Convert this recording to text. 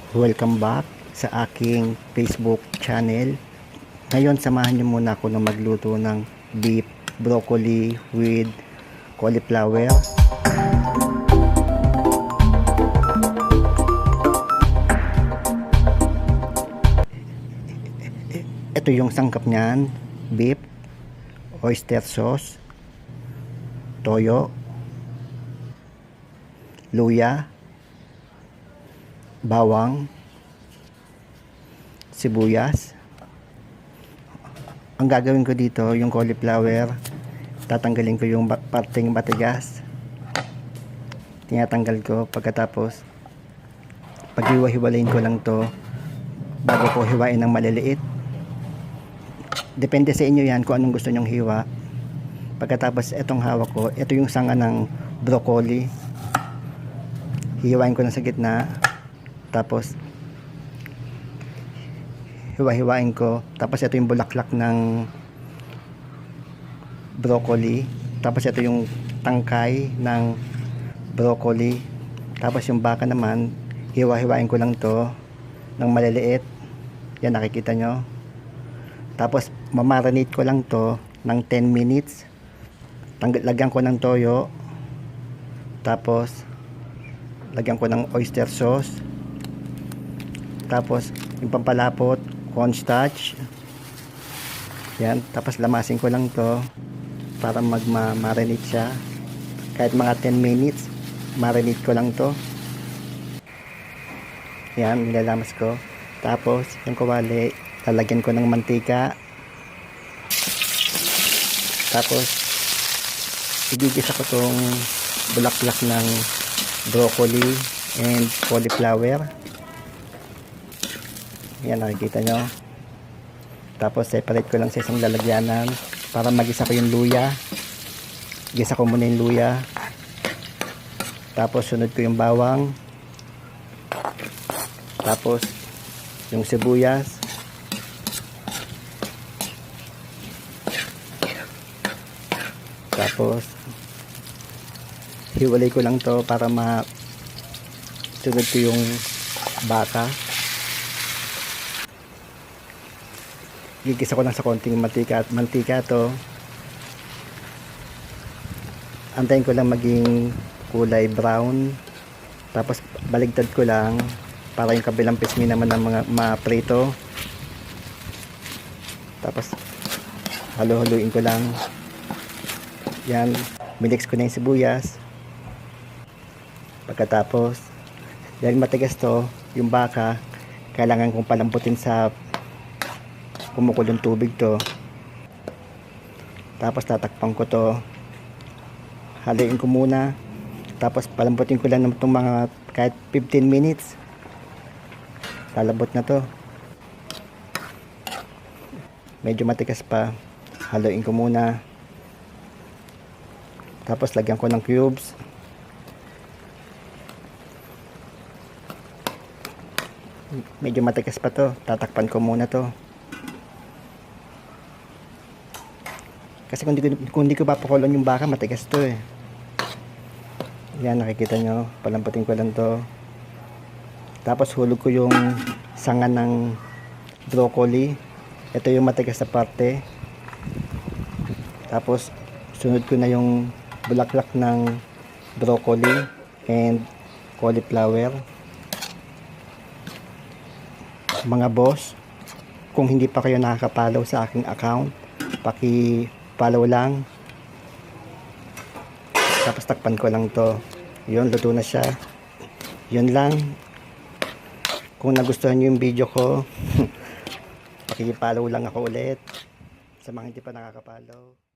Welcome back sa aking Facebook channel. Ngayon, samahan niyo muna ako na magluto ng beef broccoli with cauliflower. Ito yung sangkap niyan: beef, oyster sauce, toyo, luya, bawang, sibuyas. Ang gagawin ko dito, yung cauliflower, tatanggalin ko yung parteng matigas. Tinatanggal ko, pagkatapos paghiwa-hiwalayin ko lang to bago ko hiwain ng maliliit. Depende sa inyo yan kung anong gusto nyong hiwa. Pagkatapos itong hawak ko, ito yung sanga ng broccoli. Hihiwain ko na sa gitna. Tapos hiwa-hiwain ko. Tapos ito yung bulaklak ng broccoli. Tapos ito yung tangkay ng broccoli. Tapos yung baka naman, hiwa-hiwain ko lang to ng maliliit. Yan, nakikita nyo. Tapos mamarinate ko lang to ng 10 minutes. Lagyan ko ng toyo. Tapos lagyan ko ng oyster sauce. Tapos yung pampalapot, cornstarch. Yan, tapos lamasin ko lang to para marinate siya. Kahit mga 10 minutes, marinate ko lang to. Yan, nilalamas ko. Tapos yung kawali, lalagyan ko ng mantika. Tapos igigisa ko tong bulaklak ng broccoli and cauliflower. Yan, nakikita nyo. Tapos separate ko lang sa isang lalagyanan para magisa ko yung luya. Gisa ko muna yung luya. Tapos sunod ko yung bawang. Tapos yung sibuyas. Tapos hiwalay ko lang to para sunod ko yung baka. Gigisa ko lang sa konting mantika at mantika to. Antayin ko lang maging kulay brown. Tapos baligtad ko lang para yung kabilang pisngi naman ng mga maprito. Tapos halo-haluin ko lang. Yan, minix ko na yung sibuyas. Pagkatapos, dahil matigas to, yung baka, kailangan kong palambutin sa kumukulong tubig to. Tapos tatakpan ko to. Haluin ko muna. Tapos palambutin ko lang itong mga kahit 15 minutes. Lalabot na to. Medyo matigas pa. Haluin ko muna. Tapos lagyan ko ng cubes. Medyo matigas pa to. Tatakpan ko muna to. Kasi kung di ko papakulon yung baka, matigas to eh. Yan, nakikita nyo. Palamputin ko lang to. Tapos hulog ko yung sanga ng broccoli. Ito yung matigas na parte. Tapos sunod ko na yung bulaklak ng broccoli and cauliflower. Mga boss, kung hindi pa kayo nakaka-follow sa aking account, paki-follow lang. Tapos takpan ko lang to. Yun, luto na siya. Yun lang. Kung nagustuhan nyo yung video ko, paki-follow lang ako ulit sa mga hindi pa nakaka-follow.